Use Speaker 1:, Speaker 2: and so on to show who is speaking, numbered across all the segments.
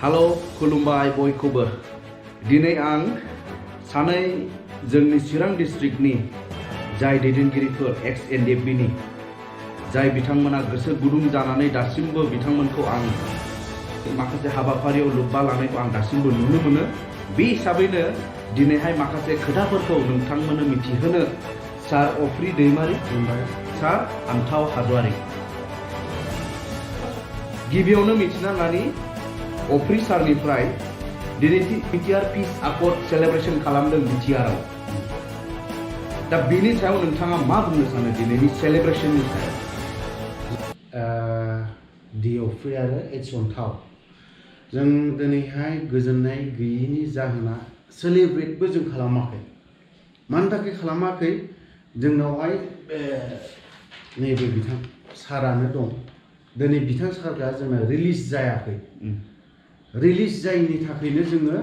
Speaker 1: Halo, खुलुमबाय बयखौबो। दिनै आं सानै जोंनि चिरां डिस्ट्रिक्टनि जाय दैदेनगिरिफोर Ex-NDFB नि जाय बिथांमोना गोसो गुदुं जानानै दासिमबो बिथांमोनखौ आं माखासे हाबाफारियाव लोब्बा लानायखौ आं दासिमबो नुनो मोनो। बे हिसाबैनो दिनैहाय माखासे खोथाफोरखौ नोंथांमोननो मिथिहोनो सार अफ्रि दैमारी, सार आन्थाव हाजवारी। गिबियावनो मिथिना लानि अफ्रि सारनिफ्राय दिनै BTR पिस एकर्ड सेलेब्रेशन खालामदों BTR आव। दा बेनि सायाव नोंथाङा मा बुंनो सानो दिनैनि सेलेब्रेशननि सायाव?
Speaker 2: दि अफ्रि आरो Antao जों दिनैहाय गोजोननाय गैयिनि जाहोना सेलेब्रेटबो जों खालामाखै। मानि थाखाय खालामाखै? जोंनावहाय नैबे बिथां सारानो दं। दिनै बिथां सारआ जोंना रिलिज जायाखै। रिलिज जायैनि थाखायनो जोङो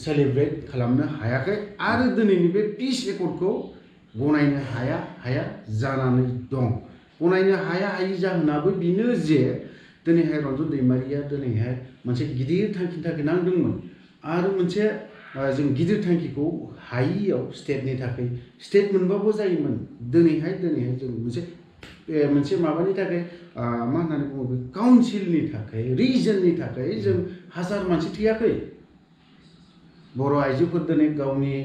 Speaker 2: सेलेब्रेट खालामनो हायाखै आरो दिनैनि बे पिस एकर्डखौ गनायनो हाया जानानै दं। गनायनो हायि जाहोनाबो बेनो जे दिनैहाय रन्जन दैमारिया दिनैहाय मोनसे गिदिर थांखिनि थाखाय नांदोंमोन आरो मोनसे जों गिदिर थांखिखौ हायियाव स्टेटनि थाखाय स्टेट मोनबाबो जायोमोन। दिनैहाय जों मोनसे माबानि थाखाय मा होननानै बुङो बे काउन्सिलनि थाखाय रिजननि थाखाय जों हाजार मानसि थैयाखै। बर' आइजोफोर दिनै गावनि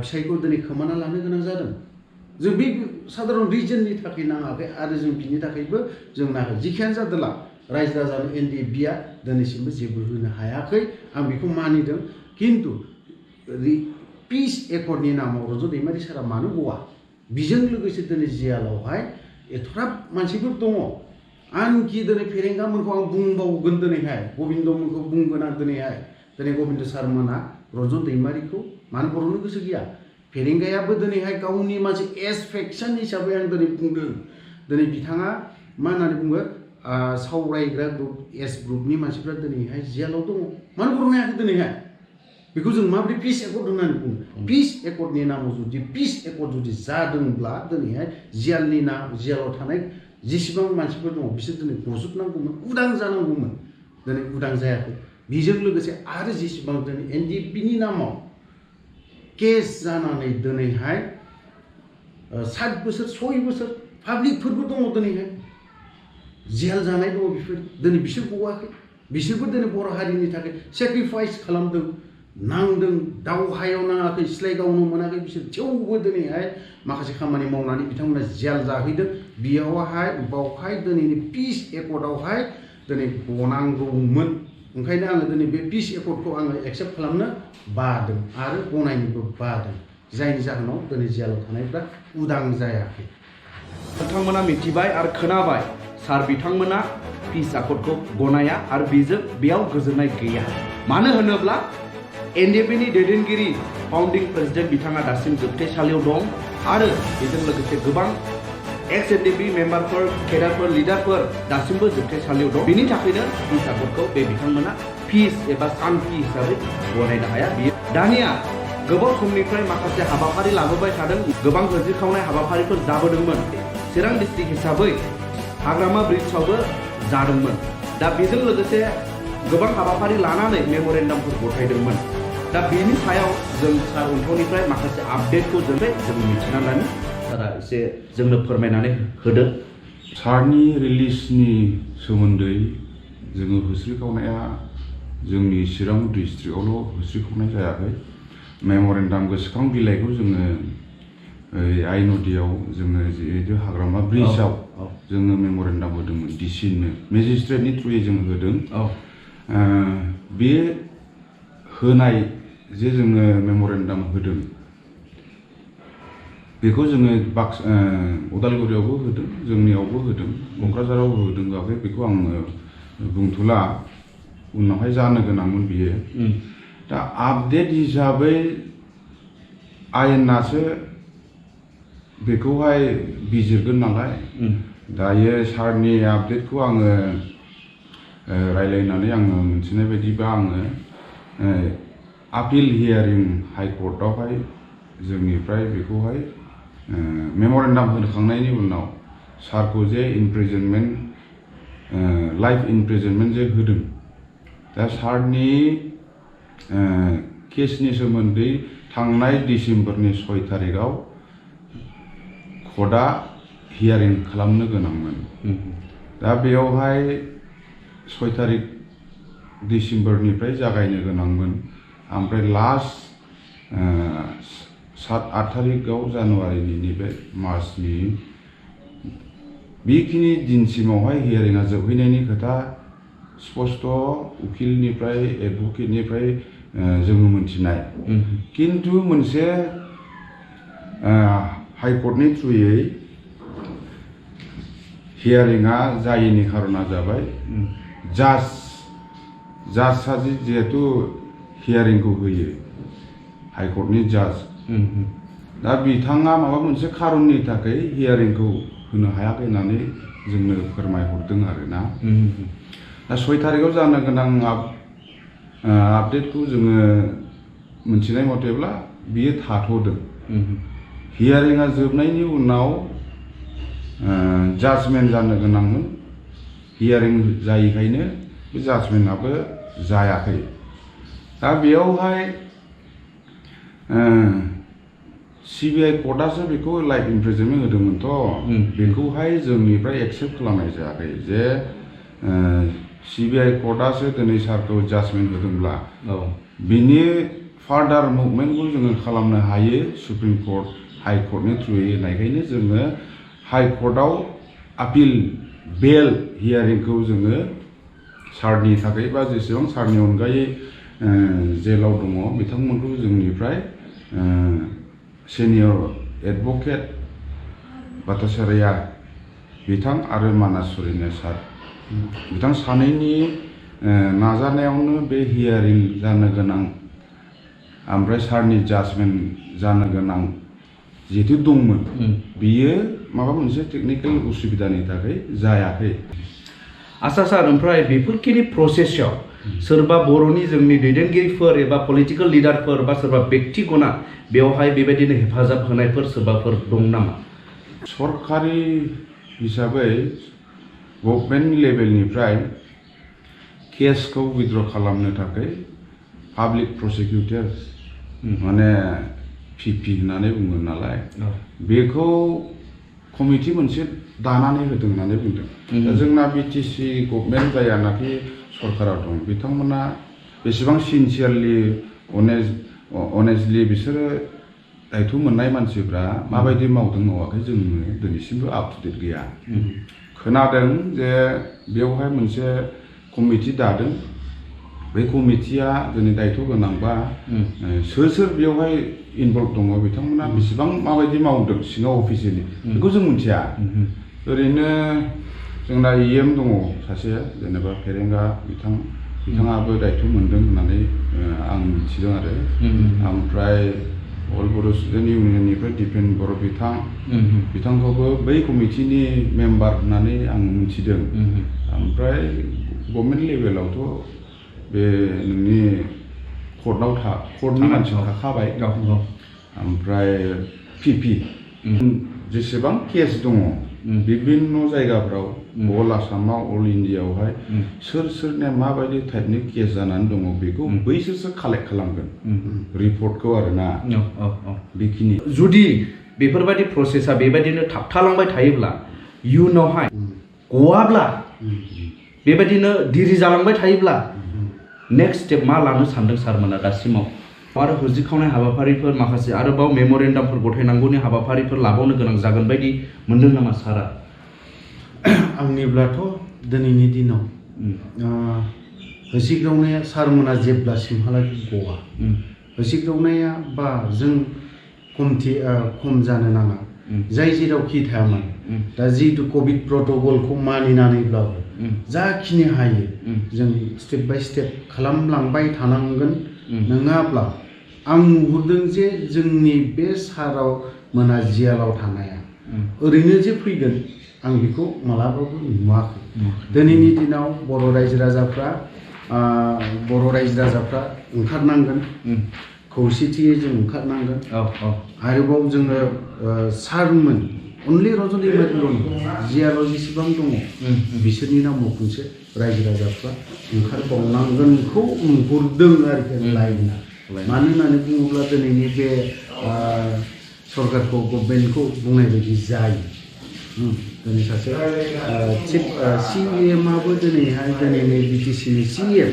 Speaker 2: फिसायखौ दिनै खोमाना लानो गोनां जादों। जों बे साधारन रिजननि थाखाय नाङाखै आरो जों बिनि थाखायबो जों नाङाखै। जिखियानो जादोंला रायजो राजानो NDFBआ दिनैसिमबो जेबो होनो हायाखै। आं बेखौ मानिदों। खिन्थु पिस एकर्डनि नामाव रन्जन दैमारी सारा मानो गवा? बिजों लोगोसे दिनै जियालावहाय एथ'ग्राब मानसिफोर दङ। आंखि दिनै फेरेंगामोनखौ आं बुंबावगोन। दिनैहाय गबिन्दमोनखौ बुंगोन आं दिनैहाय। दिनै गबिन्द सारमोना रन्जन दैमारीखौ मानो बर'नो गोसो गैया? फेरेंगायाबो दिनैहाय गावनि मोनसे एस फेक्सन हिसाबै आं दिनै बुंदों। दिनै बिथाङा मा होननानै बुङो सावरायग्रा ग्रुप एस ग्रुपनि मानसिफ्रा दिनैहाय जेलाव दङ। मानो बर'नो हायाखै दिनैहाय? बेखौ जों माबोरै पिस एकर्ड होननानै बुङो? पिस एकर्डनि नामाव जुदि पिस एकर्ड जुदि जादोंब्ला दिनैहाय जेलाव थानाय जेसेबां मानसिफोर दङ बिसोर दिनै गजोबनांगौमोन, उदां जानांगौमोन। दिनै उदां जायाखै। बेजों लोगोसे आरो जेसेबां दिनै NDFBनि नामाव केस जानानै दिनैहाय 7 बोसोर 6 बोसोर पाब्लिकफोरबो दङ दिनैहाय जेल जानाय दङ। बेफोर दिनै बिसोर गवाखै। बिसोरबो दिनै बर' हारिनि थाखाय सेक्रिफाइस खालामदों, नांदों, दावहायाव नाङाखै, सिलाइ गावनो मोनाखै बिसोर। थेवबो दिनैहाय माखासे खामानि मावनानै बिथांमोना जेल जाहैदों। बावहाय दिनैनि पिस एकर्डआवहाय दिनै गनांगौमोन। ओंखायनो आङो दिनै बे पिस एकर्डखौ आङो एक्सेप्ट खालामनो बादों आरो गनायनोबो बादों। जायनि जाहोनाव दिनै जेलाव थानायफ्रा उदां जायाखै।
Speaker 1: नोंथांमोना मिथिबाय आरो खोनाबाय सार बिथांमोना पिस एकर्डखौ गनाया आरो बेयाव गोजोननाय गैया। मानो होनोब्ला NDFBनि दैदेनगिरि फाउन्डिं प्रेसिडेन्ट बिथाङा दासिम जोबथेसालियाव दं आरो बेजों लोगोसे गोबां Ex-NDFB मेम्बारफोर, केडारफोर, लिडारफोर दासिमबो जोबथेसालियाव दं। बेनि थाखायनो पिस एकर्डखौ बे बिथांमोना पिस एबा शान्ति हिसाबै गनायनो हाया। बियो दानिया गोबाव समनिफ्राय माखासे हाबाफारि लाबोबाय थादों। गोबां होजिरखावनाय हाबाफारिफोर जाबोदोंमोन। चिरां डिस्ट्रिक्ट हिसाबै हाग्रामा ब्रिजआवबो जादोंमोन। दा बेजों लोगोसे गोबां हाबाफारि लानानै मेम'रेन्डामफोर गथायदोंमोन। दा बेनि सायाव जों सार अन्थावनिफ्राय माखासे आपडेटखौ जों मिथिना लानो। सारा एसे जोंनो फोरमायनानै होदो।
Speaker 3: सारनि रिलिजनि सोमोन्दै जोङो होस्रिखावनाया जोंनि चिरां डिस्ट्रिक्टआवल' होस्रिखावनाय जायाखै। मेम'रेन्डाम गोसोखां बिलाइखौ जोङो आइ नदियाव जोङो जिहेतु हाग्रामा ब्रिजआव जोङो मेम'रेन्डाम होदोंमोन। डिसिनो मेजिस्ट्रेटनि थ्रुयै जों होदों। बे होनाय जे जोङो मेम'रेन्डाम होदों बेखौ जोङो उदालगुरियावबो होदों, जोंनियावबो होदों, क'क्राझारावबो होदों। बेखौ आङो बुंथ'ला, उनावहाय जानो गोनांमोन बियो। दा आपडेट हिसाबै आयेनासो बेखौहाय बिजिरगोन नालाय। दायो सारनि आपडेटखौ आङो रायलायनानै आङो मिथिनाय बायदिबा आङो आपिल हियारिं हाइकर्टआवहाय जोंनिफ्राय बेखौहाय मेम'रेन्डाम होखांनायनि उनाव सारखौ जे इमप्रिजनमेन्ट लाइफ इमप्रिजनमेन्ट जे होदों दा सारनि केसनि सोमोन्दै थांनाय डिसेम्बरनि 6 तारिखआव कर्टआ हियारिं खालामनो गोनांमोन। दा बेयावहाय 6 तारिख डिसेम्बरनिफ्राय जागायनो गोनांमोन, ओमफ्राय लास्ट 7-8 तारिखआव जानुवारिनि नैबे मार्चनि बेखिनि दिनसिमावहाय हियारिंआ जोबहैनायनि खोथा स्पष्ट उकिलनिफ्राय एडभकेटनिफ्राय जोङो मोनथिनाय। किन्तु मोनसे हाइकर्टनि थ्रुयै हियारिंआ जायैनि खारना जाबाय जाजआ जिहेतु हियारिंखौ होयो, हाइकर्टनि जाज, दा बिथाङा माबा मोनसे खारननि थाखाय हियारिंखौ होनो हायाखै होननानै जोंनो फोरमायहरदों आरोना। दा 6 तारिखआव जानो गोनां आपडेटखौ जोङो मोनथिनाय मथेब्ला बियो थाथ'दों। हियारिंआ जोबनायनि उनाव जाजमेन्ट जानो गोनांमोन, हियारिं जायैखायनो बे जाजमेन्टआबो जायाखै। दा बेयावहाय CBI कर्टआसो बेखौ लाइफ इमप्रिजनमेन्ट होदोंमोनथ', बेखौहाय जोंनिफ्राय एक्सेप्ट खालामनाय जायाखै जे CBI कर्टआसो दिनै सारखौ जाजमेन्ट होदोंब्ला बिनि फार्दार मुभमेन्टखौ जोङो खालामनो हायो सुप्रिम कर्ट हाइ कर्टनि थ्रुयै होननायखायनो जोङो हाइ कर्टआव आपिल बेल हियारिंखौ जोङो सारनि थाखाय बा जेसेबां सारनि अनगायै जेलाव दङ बिथांमोनखौ जोंनिफ्राय सिनियर एडभकेट बाथासारिया बिथां आरो मानासुरिनो सार बिथां सानैनि नाजानायावनो बे हियारिं जानो गोनां ओमफ्राय सारनि जाजमेन्ट जानो गोनां जिहेतु दंमोन बियो माबा मोनसे टेकनिकेल उसुबिदानि थाखाय जायाखै।
Speaker 1: आसा सार, ओमफ्राय बेफोरखिनि प्रसेसआव सोरबा बर'नि जोंनि दैदेनगिरिफोर एबा पलिटिकेल लिडारफोर बा सोरबा बेक्तिगना बेवहाय बेबायदिनो हेफाजाब होनायफोर सोरबाफोर दं नामा?
Speaker 3: सरकारि हिसाबै गभर्नमेन्ट लेभेलनिफ्राय केसखौ विथड्र खालामनो थाखाय पाब्लिक प्रसिकिउटर माने PP होननानै बुङो नालाय, बेखौ कमिटि मोनसे दानानै होदों होननानै बुंदों। दा जोंना BTC गभर्नमेन्ट जायानाखि सरकाराव दं, बिथांमोना बेसेबां सिनसियारलि अनेस्टलि बिसोरो दायथ' मोननाय मानसिफ्रा माबायदि मावदों मावाखै जोङो दिनैसिमबो आप टु डेट गैया। खोनादों जे बेवहाय मोनसे कमिटि दादों, बे कमिटिया दिनै दायथ' गोनांबा सोर बेवहाय इनभल्भ दङ बिथांमोना बेसेबां माबायदि मावदों सिङाव अफिसियेलि बेखौ जों मिथिया। ओरैनो जोंना EM दङ सासे, जेनेबा फेरेंगा बिथाङाबो दायथ' मोनदों होननानै आं मिथिदों आरो। ओमफ्राय अल बर' स्टुडेन्ट इउनियननिफ्राय दिपेन बर' बिथांखौबो बै कमिटिनि मेम्बार होननानै आं मिथिदों। ओमफ्राय गभर्नमेन्ट लेभेलावथ' बे नोंनि कर्टनि मानसि थाखाबाय, ओमफ्राय PP जेसेबां केस दङ बिभिन्न जायगाफ्राव अल आसामाव अल इन्डियाआवहाय सोरनिया माबायदि टाइपनि केस जानानै दङ बेखौ बैसोरसो कालेक्ट खालामगोन रिपर्टखौ आरोना। बेखिनि
Speaker 1: जुदि बेफोरबायदि प्रसेसा बेबायदिनो थाबथालांबाय थायोब्ला इयुनावहाय गवाब्ला बेबायदिनो दिरि जालांबाय थायोब्ला नेक्स्ट स्टेप मा लानो सानदों सारमोना दासिमाव? आरो होजिखावनाय हाबाफारिफोर माखासे आरोबाव मेम'रेन्डामफोर गथायनांगौनि हाबाफारिफोर लाबावनो गोनां जागोन बायदि मोनदों नामा सारा?
Speaker 2: आंनिब्लाथ' दिनैनि दिनाव होसिख्रावनाया सारमोना जेब्लासिमहालागै गवा, होसिख्रावनाया बा जों खम जानो नाङा, जाय जेरावखि थाया मानो। दा जिहेतु कभिड प्रट'कलखौ मानिनानैब्लाबो जाखिनि हायो जों स्टेप बाय स्टेप खालामलांबाय थानांगोन। नङाब्ला आं नुहुरदों जे जोंनि बे साराव मोना जियालाव थानाया ओरैनो जे फैगोन आं बेखौ मालाबाबो नुवाखै। दिनैनि दिनाव बर' रायजो राजाफ्रा ओंखारनांगोन, खौसेथियै जों ओंखारनांगोन। आरोबाव जोङो सारमोन अनलि रजनी मेगल'नि जियालाव जेसेबां दङ बिसोरनि नामाव खनसे रायजो राजाफ्रा ओंखारबावनांगोनखौ नुहुरदों आरोखि लाइना मानो होननानै बुङोब्ला दिनैनि बे सरकारखौ गभर्नमेन्टखौ बुंनाय बायदि जायो दिनै सासे चिफ CEMआबो दिनैहाय दिनैनि BTCनि CEM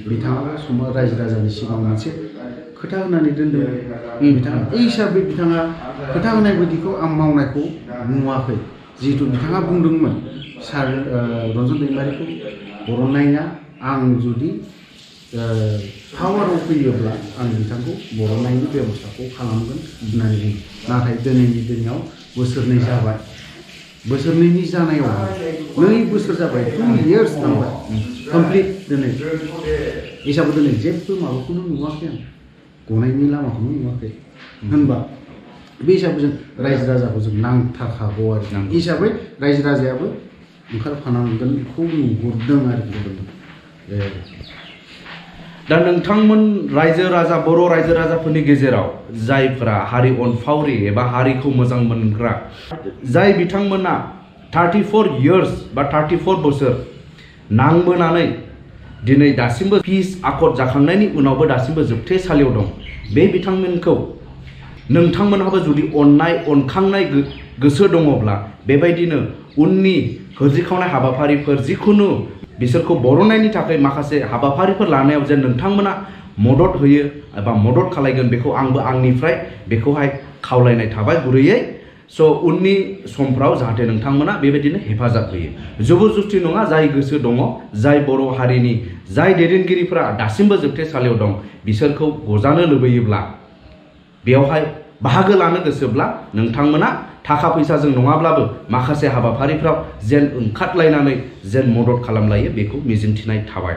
Speaker 2: बिथाङा रायजो राजानि सिगाङाव मोनसे खोथा होनानै दोनदों बिथाङा बे हिसाबै बिथाङा खोथा होनाय बायदिखौ आं मावनायखौ नुवाखै जिहेतु बिथाङा बुंदोंमोन सार रन्जन दैमारिखौ बरननाया आं जुदि पावाराव फैयोब्ला आं बिथांखौ बरननायनि बेबस्थाखौ खालामगोन होननानै बुंदों नाथाय दिनैनि दिनाव बोसोरनै जाबाय बोसोरनैनि जानायाव 2 बोसोर जाबाय 2 years थांबाय कमप्लिट दिनै हिसाबै दिनै जेबो माबाखौनो नुवाखै आं गनायनि लामाखौनो नुवाखै होनबा बे हिसाबै जों रायजो राजाखौ जों नांथारखागौ आरो हिसाबै रायजो राजायाबो ओंखारफानांगोनखौ नुहुरदों आरोखि
Speaker 1: दा नोंथांमोन रायजो राजा बर' रायजो राजाफोरनि गेजेराव जायफोरा हारि अनफावरि एबा हारिखौ मोजां मोनग्रा जाय बिथांमोना 34 years बा 34 बोसोर नांबोनानै दिनै दासिमबो पिस आकर्ड जाखांनायनि उनावबो दासिमबो जोबथेसालियाव दं बे बिथांमोनखौ नोंथांमोनहाबो जुदि अननाय अनखांनाय गोसो दङब्ला बेबायदिनो उननि होज्रिखावनाय हाबाफारिफोर जिखुनु बिसोरखौ बरननायनि थाखाय माखासे हाबाफारिफोर लानायाव जे नोंथांमोना मदद होयो एबा मदद खालायगोन बेखौ आंबो आंनिफ्राय बेखौहाय खावलायनाय थाबाय गुरैयै स' उननि समफ्राव जाहाथे नोंथांमोना बेबायदिनो हेफाजाब होयो जबरदस्ति नङा जाय गोसो दङ जाय बर' हारिनि जाय दैदेनगिरिफोरा दासिमबो जोबथेसालियाव दं बिसोरखौ गजानो लुबैयोब्ला बेवहाय बाहागो लानो गोसोब्ला नोंथांमोना थाखा फैसाजों नङाब्लाबो माखासे हाबाफारिफ्राव जेन ओंखारलायनानै जेन मदद खालामलायो बेखौ मिजिंथिनाय थाबाय।